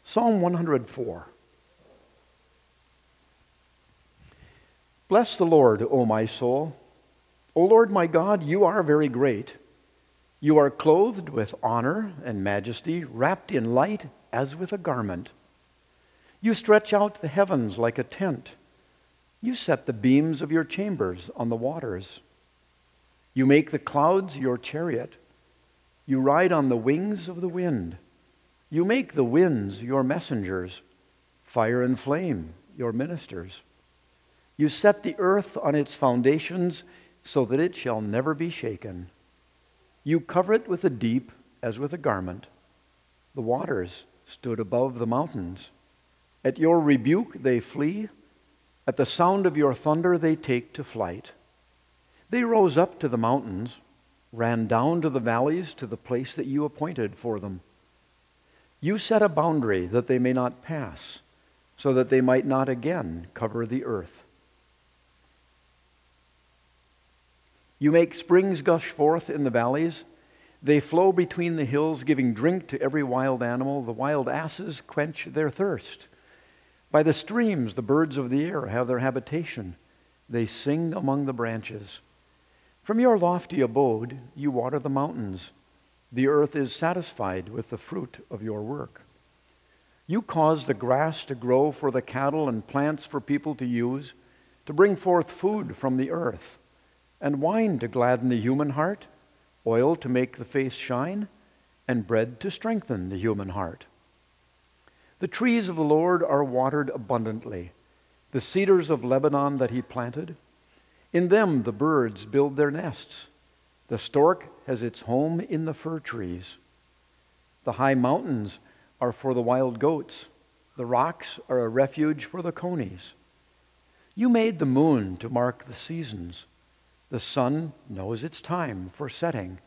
Psalm 104. Bless the Lord, O my soul. O Lord my God, you are very great. You are clothed with honor and majesty, wrapped in light as with a garment. You stretch out the heavens like a tent. You set the beams of your chambers on the waters. You make the clouds your chariot. You ride on the wings of the wind. You make the winds your messengers, fire and flame your ministers. You set the earth on its foundations so that it shall never be shaken. You cover it with the deep as with a garment. The waters stood above the mountains. At your rebuke they flee. At the sound of your thunder they take to flight. They rose up to the mountains, ran down to the valleys, to the place that you appointed for them. You set a boundary that they may not pass, so that they might not again cover the earth. You make springs gush forth in the valleys. They flow between the hills, giving drink to every wild animal. The wild asses quench their thirst. By the streams the birds of the air have their habitation. They sing among the branches. From your lofty abode you water the mountains. The earth is satisfied with the fruit of your work. You cause the grass to grow for the cattle and plants for people to use, to bring forth food from the earth, and wine to gladden the human heart, oil to make the face shine, and bread to strengthen the human heart. The trees of the Lord are watered abundantly, the cedars of Lebanon that he planted. In them the birds build their nests. The stork has its home in the fir trees. The high mountains are for the wild goats. The rocks are a refuge for the conies. You made the moon to mark the seasons. The sun knows its time for setting.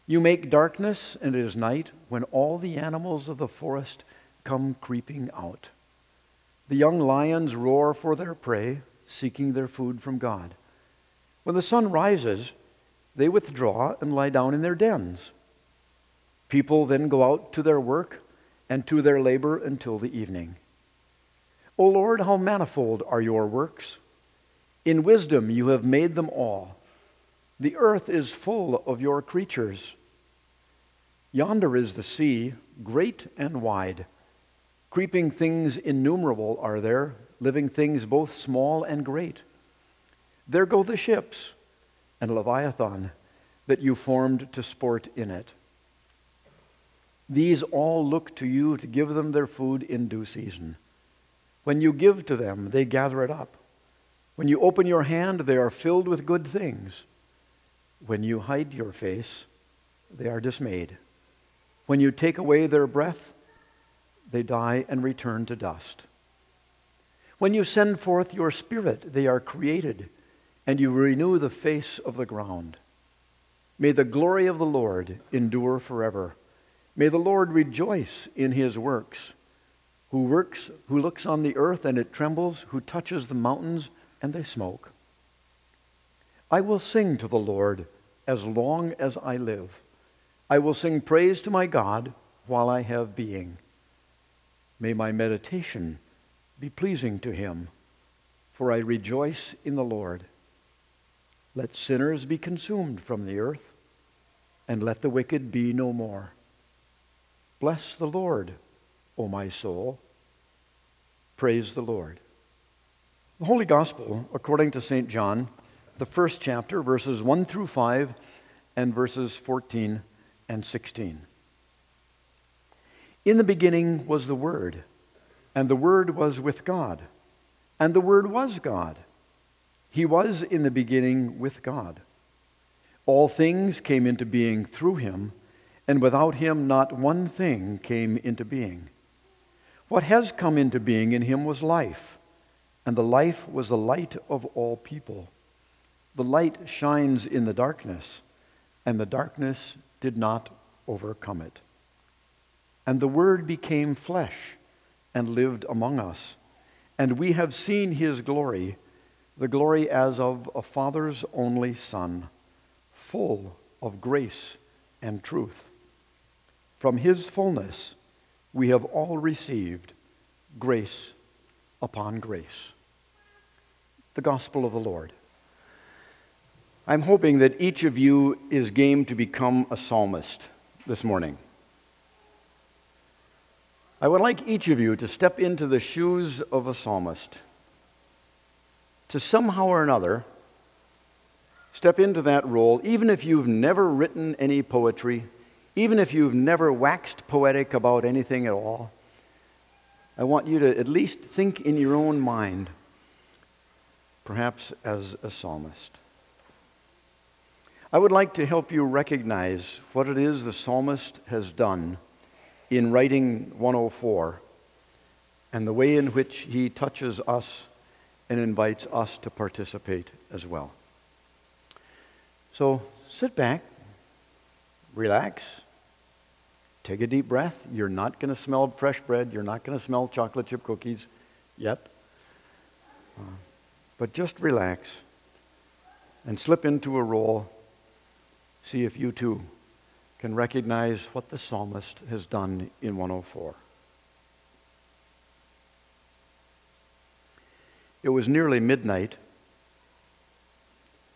You make darkness, and it is night when all the animals of the forest come creeping out. The young lions roar for their prey, seeking their food from God. When the sun rises, they withdraw and lie down in their dens. People then go out to their work and to their labor until the evening. O Lord, how manifold are your works! In wisdom you have made them all. The earth is full of your creatures. Yonder is the sea, great and wide. Creeping things innumerable are there, living things both small and great. There go the ships and Leviathan that you formed to sport in it. These all look to you to give them their food in due season. When you give to them, they gather it up. When you open your hand, they are filled with good things. When you hide your face, they are dismayed. When you take away their breath, they die and return to dust. When you send forth your spirit, they are created, and you renew the face of the ground. May the glory of the Lord endure forever. May the Lord rejoice in his works. Who looks on the earth and it trembles, who touches the mountains and they smoke. I will sing to the Lord as long as I live. I will sing praise to my God while I have being. May my meditation be pleasing to him, for I rejoice in the Lord. Let sinners be consumed from the earth, and let the wicked be no more. Bless the Lord, O my soul. Praise the Lord. The Holy Gospel, according to St. John, the first chapter, verses 1 through 5, and verses 14 and 16. In the beginning was the Word, and the Word was with God, and the Word was God. He was in the beginning with God. All things came into being through him, and without him not one thing came into being. What has come into being in him was life, and the life was the light of all people. The light shines in the darkness, and the darkness did not overcome it. And the Word became flesh and lived among us, and we have seen his glory, the glory as of a Father's only Son, full of grace and truth. From his fullness we have all received grace upon grace. The gospel of the Lord. I'm hoping that each of you is game to become a psalmist this morning. I would like each of you to step into the shoes of a psalmist, to somehow or another step into that role, even if you've never written any poetry, even if you've never waxed poetic about anything at all. I want you to at least think in your own mind, perhaps as a psalmist. I would like to help you recognize what it is the psalmist has done in writing 104 and the way in which he touches us and invites us to participate as well. So sit back, relax, take a deep breath. You're not going to smell fresh bread. You're not going to smell chocolate chip cookies yet. But just relax and slip into a role. See if you too can recognize what the psalmist has done in 104. It was nearly midnight.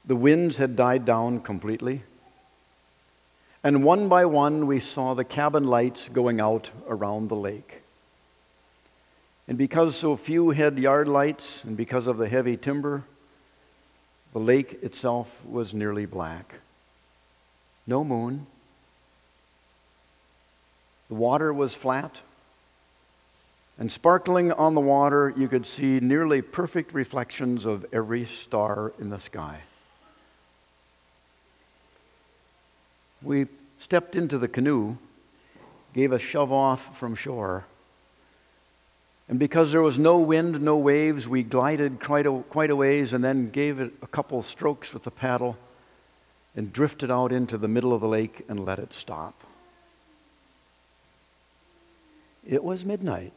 The winds had died down completely. And one by one, we saw the cabin lights going out around the lake. And because so few had yard lights, and because of the heavy timber, the lake itself was nearly black. No moon. The water was flat. And sparkling on the water, you could see nearly perfect reflections of every star in the sky. We stepped into the canoe, gave a shove off from shore, and because there was no wind, no waves, we glided quite a ways and then gave it a couple strokes with the paddle and drifted out into the middle of the lake and let it stop. It was midnight,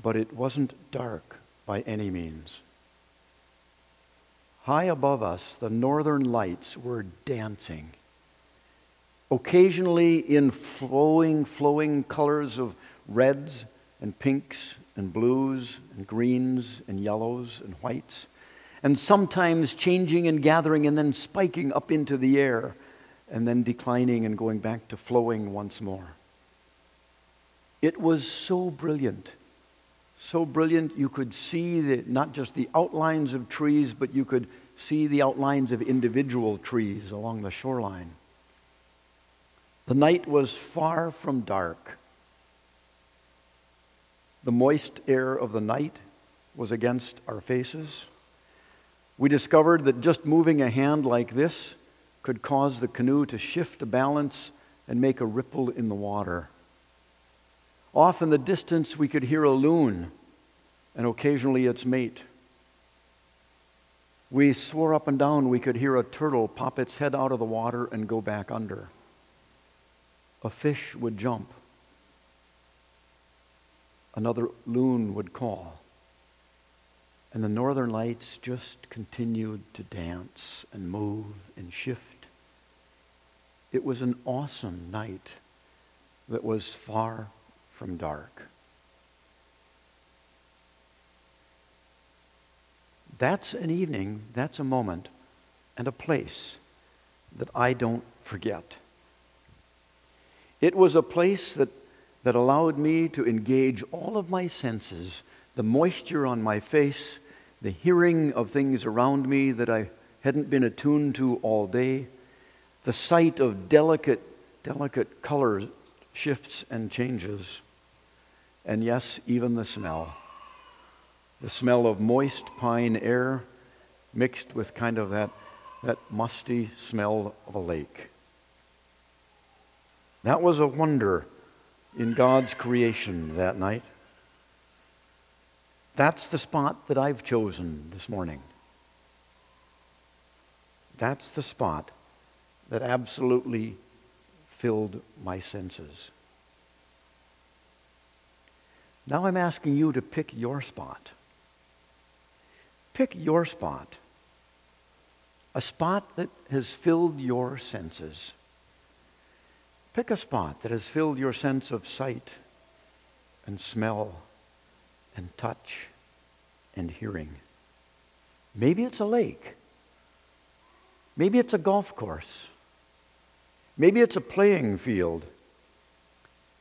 but it wasn't dark by any means. High above us, the northern lights were dancing, occasionally in flowing colors of reds and pinks and blues and greens and yellows and whites, and sometimes changing and gathering and then spiking up into the air and then declining and going back to flowing once more. It was so brilliant you could see not just the outlines of trees, but you could see the outlines of individual trees along the shoreline. The night was far from dark. The moist air of the night was against our faces. We discovered that just moving a hand like this could cause the canoe to shift a balance and make a ripple in the water. Off in the distance, we could hear a loon and occasionally its mate. We swore up and down we could hear a turtle pop its head out of the water and go back under. A fish would jump. Another loon would call. And the northern lights just continued to dance and move and shift. It was an awesome night that was far from dark. That's an evening, that's a moment, and a place that I don't forget. It was a place that allowed me to engage all of my senses, the moisture on my face, the hearing of things around me that I hadn't been attuned to all day, the sight of delicate color shifts and changes, and yes, even the smell. The smell of moist pine air mixed with kind of that musty smell of a lake. That was a wonder in God's creation that night. That's the spot that I've chosen this morning. That's the spot that absolutely filled my senses. Now I'm asking you to pick your spot. Pick your spot. A spot that has filled your senses. Pick a spot that has filled your sense of sight and smell and touch and hearing. Maybe it's a lake. Maybe it's a golf course. Maybe it's a playing field.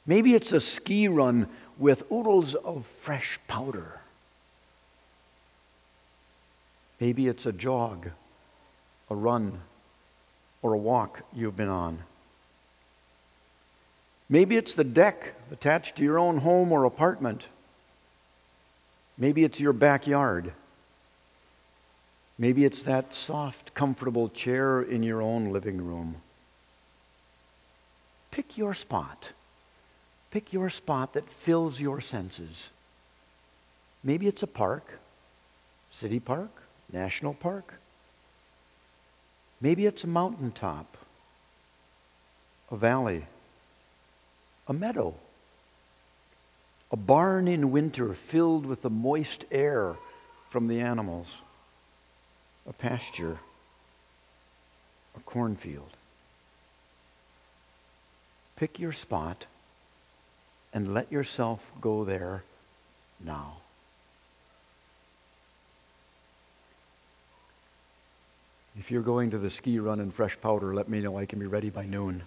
Maybe it's a ski run with oodles of fresh powder. Maybe it's a jog, a run, or a walk you've been on. Maybe it's the deck attached to your own home or apartment. Maybe it's your backyard. Maybe it's that soft, comfortable chair in your own living room. Pick your spot. Pick your spot that fills your senses. Maybe it's a park, city park, national park. Maybe it's a mountaintop, a valley, a meadow, a barn in winter filled with the moist air from the animals, a pasture, a cornfield. Pick your spot and let yourself go there now. If you're going to the ski run in fresh powder, let me know. I can be ready by noon.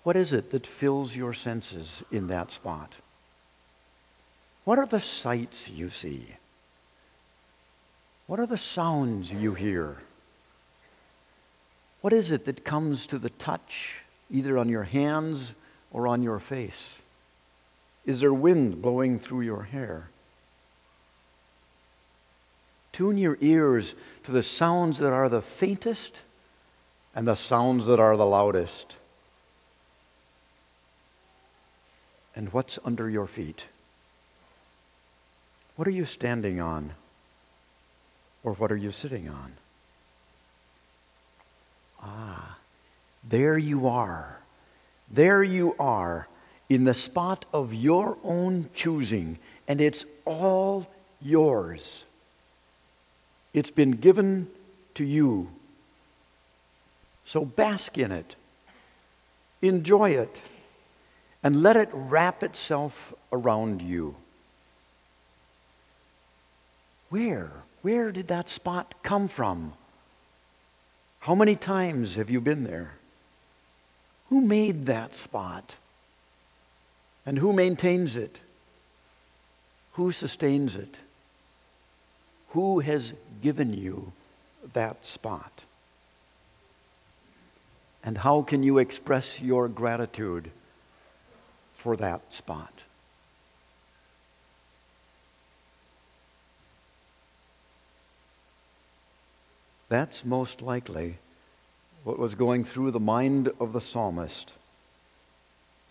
What is it that fills your senses in that spot? What are the sights you see? What are the sounds you hear? What is it that comes to the touch, either on your hands or on your face? Is there wind blowing through your hair? Tune your ears to the sounds that are the faintest and the sounds that are the loudest. And what's under your feet? What are you standing on? Or what are you sitting on? Ah, there you are. There you are in the spot of your own choosing, and it's all yours. It's been given to you. So bask in it. Enjoy it. And let it wrap itself around you. Where did that spot come from? How many times have you been there? Who made that spot? And who maintains it? Who sustains it? Who has given you that spot? And how can you express your gratitude for that spot? That's most likely what was going through the mind of the psalmist,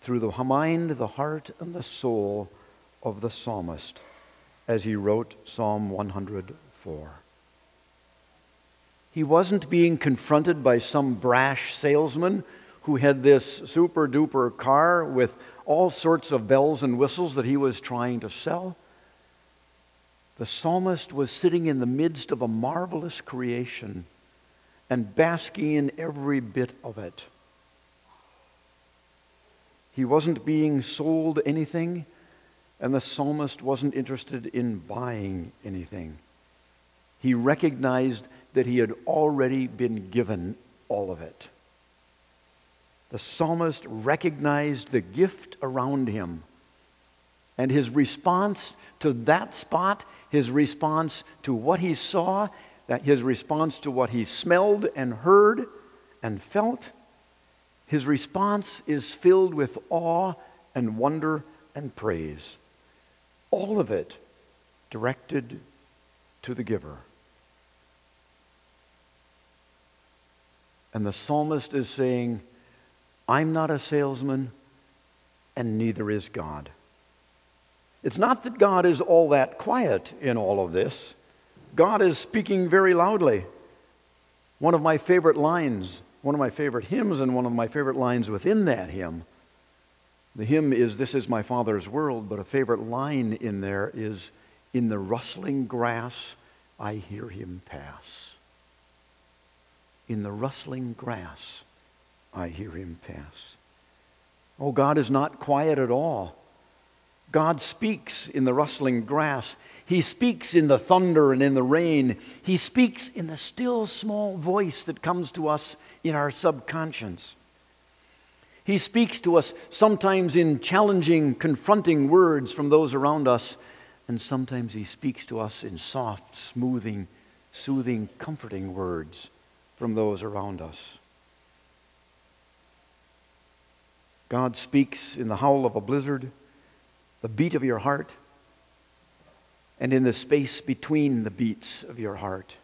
through the mind, the heart, and the soul of the psalmist as he wrote Psalm 104. He wasn't being confronted by some brash salesman who had this super-duper car with all sorts of bells and whistles that he was trying to sell. The psalmist was sitting in the midst of a marvelous creation and basking in every bit of it. He wasn't being sold anything, and the psalmist wasn't interested in buying anything. He recognized that he had already been given all of it. The psalmist recognized the gift around him, and his response to that spot, his response to what he saw, that his response to what he smelled and heard and felt, his response is filled with awe and wonder and praise. All of it directed to the giver. And the psalmist is saying, I'm not a salesman, and neither is God. It's not that God is all that quiet in all of this. God is speaking very loudly. One of my favorite lines, one of my favorite hymns, and one of my favorite lines within that hymn, the hymn is, "This is my Father's world," but a favorite line in there is, "In the rustling grass I hear him pass." In the rustling grass I hear him pass. Oh, God is not quiet at all. God speaks in the rustling grass. He speaks in the thunder and in the rain. He speaks in the still small voice that comes to us in our subconscious. He speaks to us sometimes in challenging, confronting words from those around us, and sometimes he speaks to us in soft, smoothing, soothing, comforting words from those around us. God speaks in the howl of a blizzard, the beat of your heart, and in the space between the beats of your heart.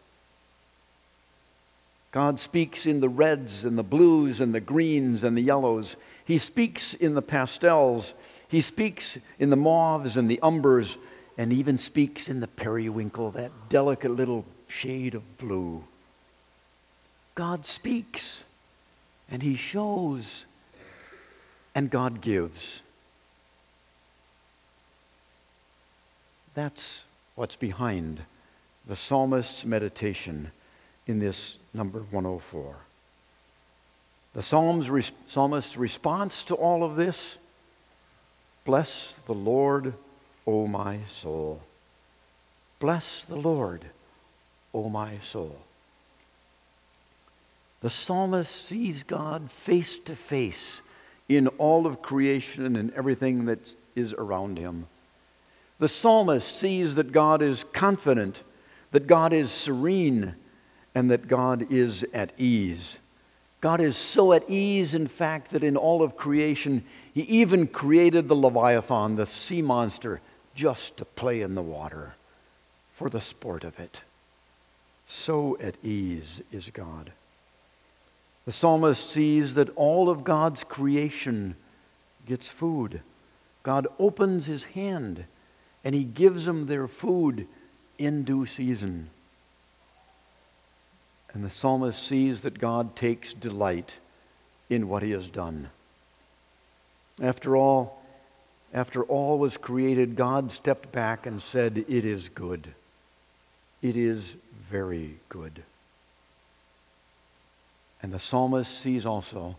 God speaks in the reds and the blues and the greens and the yellows. He speaks in the pastels. He speaks in the mauves and the umbers, and even speaks in the periwinkle, that delicate little shade of blue. God speaks, and he shows, and God gives. That's what's behind the psalmist's meditation in this number 104. The psalmist's response to all of this: bless the Lord, O my soul. Bless the Lord, O my soul. The psalmist sees God face to face in all of creation and everything that is around him. The psalmist sees that God is confident, that God is serene, and that God is at ease. God is so at ease, in fact, that in all of creation, he even created the Leviathan, the sea monster, just to play in the water for the sport of it. So at ease is God. The psalmist sees that all of God's creation gets food. God opens his hand and he gives them their food in due season. And the psalmist sees that God takes delight in what he has done. After all was created, God stepped back and said, "It is good. It is very good." And the psalmist sees also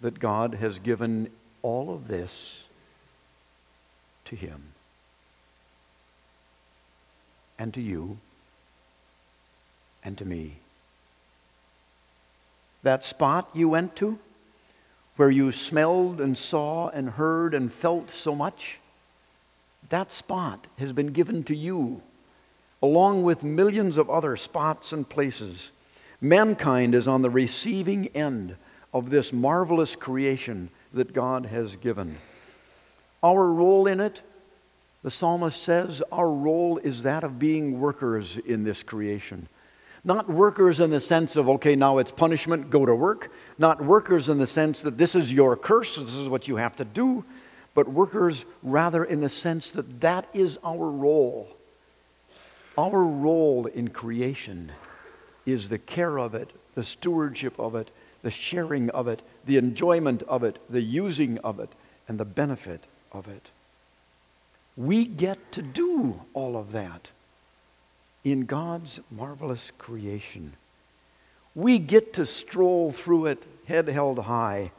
that God has given all of this to him and to you and to me. That spot you went to, where you smelled and saw and heard and felt so much, that spot has been given to you, along with millions of other spots and places. Mankind is on the receiving end of this marvelous creation that God has given. Our role in it, the psalmist says, our role is that of being workers in this creation. Not workers in the sense of, okay, now it's punishment, go to work. Not workers in the sense that this is your curse, this is what you have to do. But workers rather in the sense that that is our role. Our role in creation is the care of it, the stewardship of it, the sharing of it, the enjoyment of it, the using of it, and the benefit of it. We get to do all of that in God's marvelous creation. We get to stroll through it, head held high.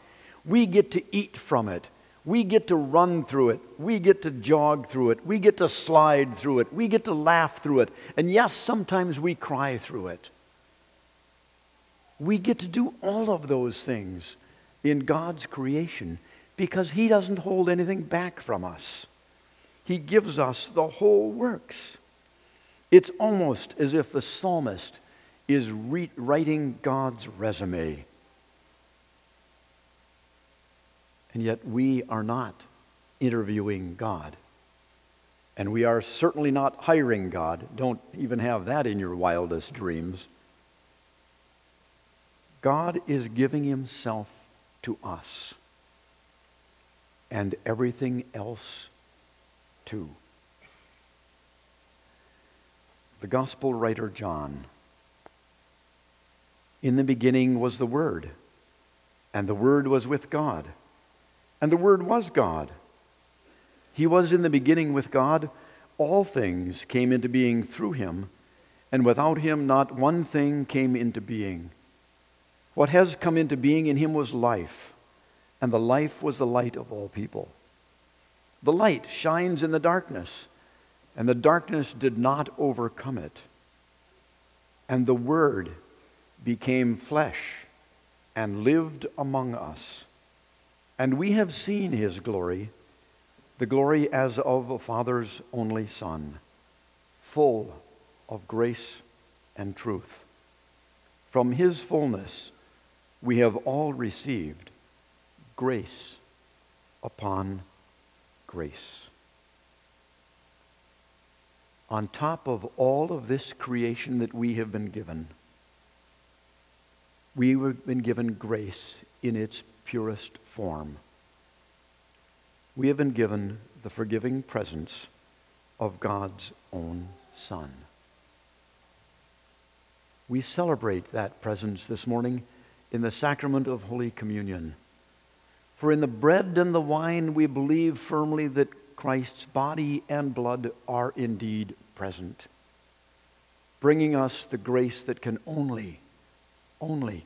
We get to eat from it. We get to run through it. We get to jog through it. We get to slide through it. We get to laugh through it. And yes, sometimes we cry through it. We get to do all of those things in God's creation because he doesn't hold anything back from us. He gives us the whole works. It's almost as if the psalmist is writing God's resume. And yet we are not interviewing God. And we are certainly not hiring God. Don't even have that in your wildest dreams. God is giving himself to us. And everything else too. The gospel writer John. In the beginning was the Word, and the Word was with God, and the Word was God. He was in the beginning with God. All things came into being through him, and without him not one thing came into being. What has come into being in him was life, and the life was the light of all people. The light shines in the darkness, and the darkness did not overcome it. And the Word became flesh and lived among us. And we have seen his glory, the glory as of a Father's only Son, full of grace and truth. From his fullness we have all received grace upon grace. On top of all of this creation that we have been given, we have been given grace in its purest form. We have been given the forgiving presence of God's own Son. We celebrate that presence this morning in the sacrament of Holy Communion. For in the bread and the wine we believe firmly that Christ's body and blood are indeed present, bringing us the grace that can only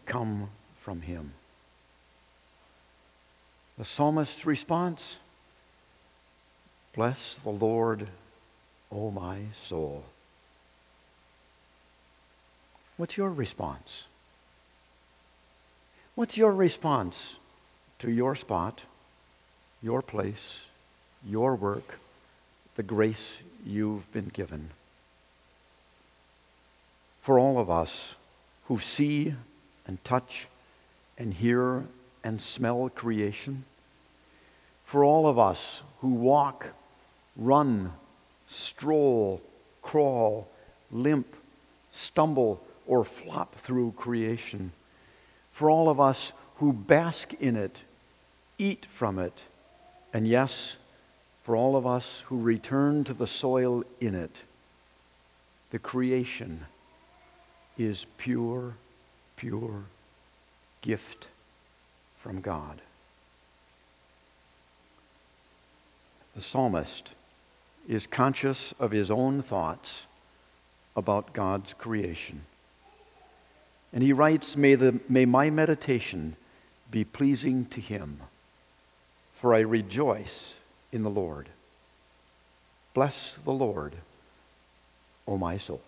come from him. The psalmist's response: "Bless the Lord, O my soul." What's your response? What's your response to your spot, your place, your work, the grace you've been given? For all of us who see and touch and hear and smell creation, for all of us who walk, run, stroll, crawl, limp, stumble, or flop through creation, for all of us who bask in it, eat from it, and yes, for all of us who return to the soil in it, the creation is pure gift from God. The psalmist is conscious of his own thoughts about God's creation. And he writes, may my meditation be pleasing to him, for I rejoice in the Lord. Bless the Lord, O my soul.